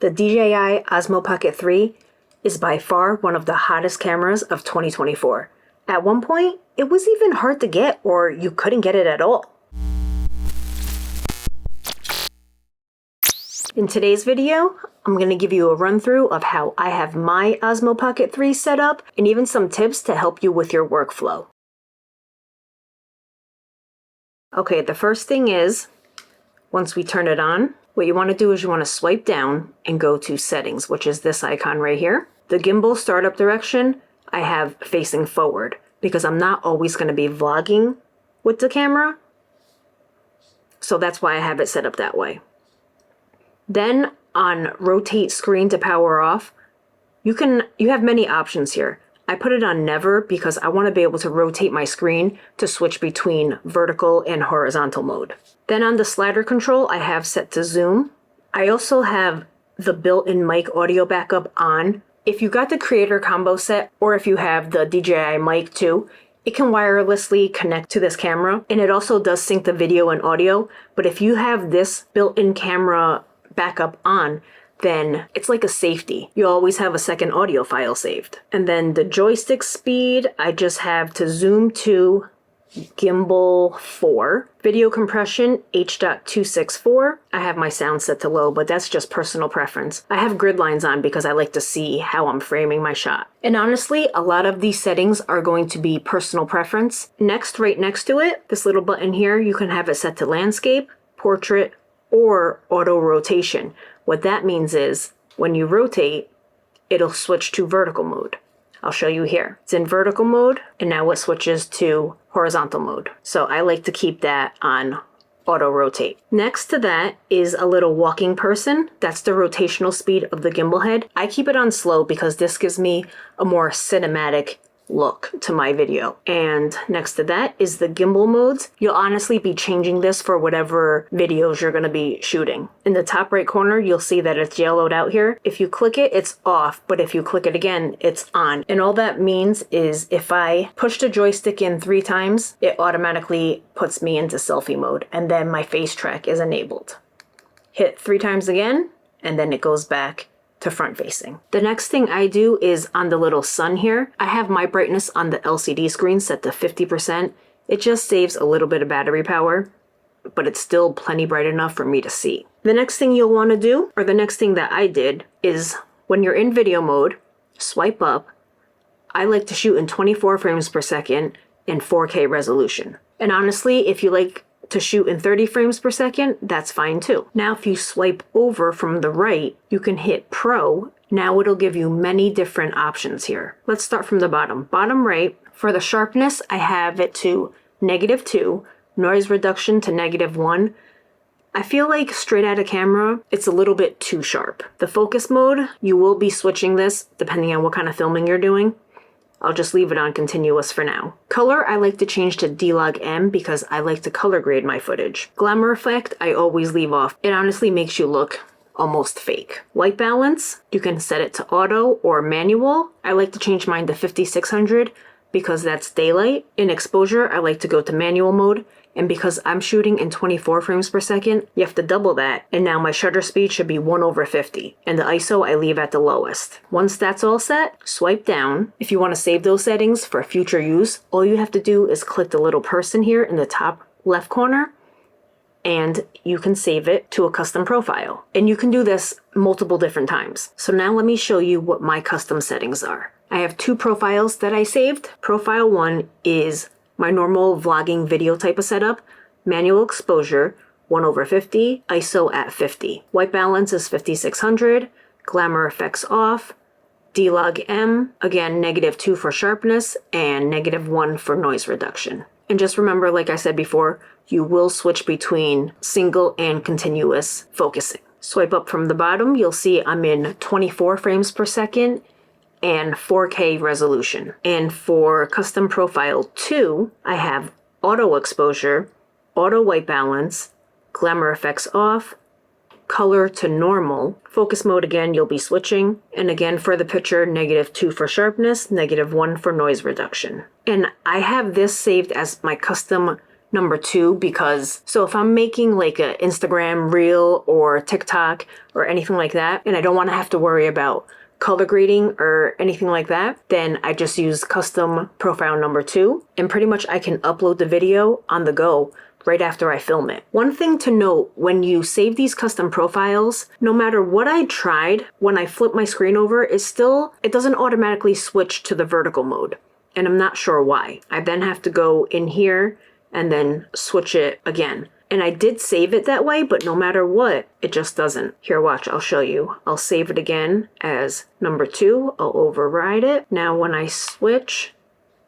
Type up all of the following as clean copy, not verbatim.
The DJI Osmo Pocket 3 is by far one of the hottest cameras of 2024. At one point, it was even hard to get, or you couldn't get it at all. In today's video, I'm going to give you a run through of how I have my Osmo Pocket 3 set up, and even some tips to help you with your workflow. Okay, the first thing is, once we turn it on, what you want to do is you want to swipe down and go to settings, which is this icon right here. The gimbal startup direction I have facing forward because I'm not always going to be vlogging with the camera. So that's why I have it set up that way. Then on rotate screen to power off, you have many options here. I put it on never because I want to be able to rotate my screen to switch between vertical and horizontal mode. Then on the slider control, I have set to zoom. I also have the built-in mic audio backup on. If you got the creator combo set, or if you have the DJI mic too, it can wirelessly connect to this camera, and it also does sync the video and audio. But if you have this built-in camera backup on, then it's like a safety. You always have a second audio file saved. And then the joystick speed, I just have to zoom to gimbal 4. Video compression, H.264. I have my sound set to low, but that's just personal preference. I have grid lines on because I like to see how I'm framing my shot. And honestly, a lot of these settings are going to be personal preference. Next, right next to it, this little button here, you can have it set to landscape, portrait, or auto rotation. What that means is when you rotate, it'll switch to vertical mode. I'll show you here. It's in vertical mode, and now it switches to horizontal mode. So I like to keep that on auto rotate. Next to that is a little walking person. That's the rotational speed of the gimbal head. I keep it on slow because this gives me a more cinematic look to my video. And next to that is the gimbal modes. You'll honestly be changing this for whatever videos you're going to be shooting. In the top right corner, you'll see that it's yellowed out here. If you click it, it's off, but if you click it again, it's on. And all that means is if I push the joystick in 3 times, it automatically puts me into selfie mode, and then my face track is enabled. Hit 3 times again, and then it goes back to front facing. The next thing I do is on the little sun here, I have my brightness on the LCD screen set to 50%. It just saves a little bit of battery power, but it's still plenty bright enough for me to see. The next thing you'll want to do, or the next thing that I did, is when you're in video mode, swipe up. I like to shoot in 24 frames per second in 4K resolution. And honestly, if you like to shoot in 30 frames per second, that's fine too. Now if you swipe over from the right, you can hit Pro. Now it'll give you many different options here. Let's start from the bottom. Bottom right, for the sharpness, I have it to -2, noise reduction to -1. I feel like straight out of camera, it's a little bit too sharp. The focus mode, you will be switching this depending on what kind of filming you're doing. I'll just leave it on continuous for now. Color, I like to change to D-Log M because I like to color grade my footage. Glamour effect, I always leave off. It honestly makes you look almost fake. White balance, you can set it to auto or manual. I like to change mine to 5600 because that's daylight. In exposure, I like to go to manual mode. And because I'm shooting in 24 frames per second, you have to double that. And now my shutter speed should be 1/50. And the ISO I leave at the lowest. Once that's all set, swipe down. If you want to save those settings for future use, all you have to do is click the little person here in the top left corner, and you can save it to a custom profile. And you can do this multiple different times. So now let me show you what my custom settings are. I have 2 profiles that I saved. Profile 1 is my normal vlogging video type of setup, manual exposure, 1/50, ISO at 50. White balance is 5600, glamour effects off, D-Log M, again -2 for sharpness, and -1 for noise reduction. And just remember, like I said before, you will switch between single and continuous focusing. Swipe up from the bottom, you'll see I'm in 24 frames per second, and 4K resolution. And for custom profile 2, I have auto exposure, auto white balance, glamour effects off, color to normal. Focus mode again, you'll be switching. And again for the picture, -2 for sharpness, -1 for noise reduction. And I have this saved as my custom number 2 because, so if I'm making like an Instagram reel or TikTok or anything like that, and I don't want to have to worry about color grading or anything like that, then I just use custom profile number 2, and pretty much I can upload the video on the go right after I film it. One thing to note, when you save these custom profiles, no matter what I tried, when I flip my screen over, it doesn't automatically switch to the vertical mode. And I'm not sure why. I then have to go in here and then switch it again. And I did save it that way, but no matter what, it just doesn't. Here, watch, I'll show you. I'll save it again as number 2. I'll override it. Now when I switch,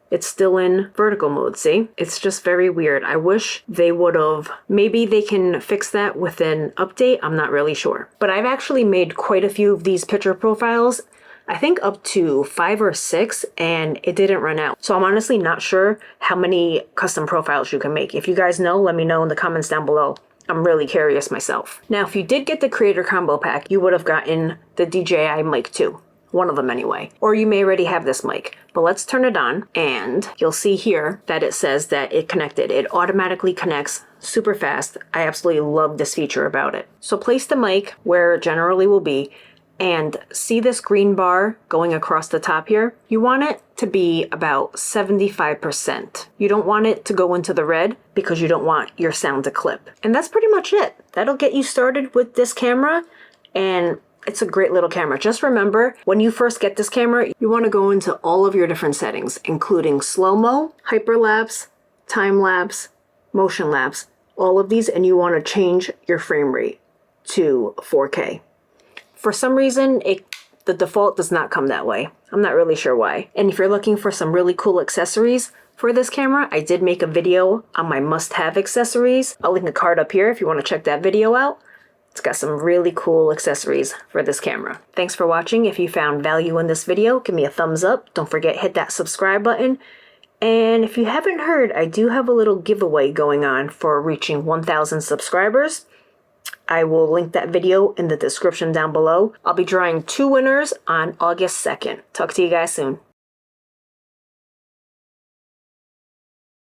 it's still in vertical mode, see? It's just very weird. I wish they would have, maybe they can fix that with an update. I'm not really sure. But I've actually made quite a few of these picture profiles. I think up to 5 or 6, and it didn't run out. So I'm honestly not sure how many custom profiles you can make. If you guys know, let me know in the comments down below. I'm really curious myself. Now, if you did get the Creator Combo Pack, you would have gotten the DJI mic too. One of them anyway. Or you may already have this mic. But let's turn it on, and you'll see here that it says that it connected. It automatically connects super fast. I absolutely love this feature about it. So place the mic where it generally will be, and see this green bar going across the top here? You want it to be about 75%. You don't want it to go into the red because you don't want your sound to clip. And that's pretty much it. That'll get you started with this camera, and it's a great little camera. Just remember, when you first get this camera, you want to go into all of your different settings, including slow-mo, hyperlapse, time-lapse, motion lapse, all of these, and you want to change your frame rate to 4K. For some reason, the default does not come that way. I'm not really sure why. And if you're looking for some really cool accessories for this camera, I did make a video on my must-have accessories. I'll link a card up here if you want to check that video out. It's got some really cool accessories for this camera. Thanks for watching. If you found value in this video, give me a thumbs up. Don't forget, hit that subscribe button. And if you haven't heard, I do have a little giveaway going on for reaching 1,000 subscribers. I will link that video in the description down below. I'll be drawing 2 winners on August 2nd. Talk to you guys soon.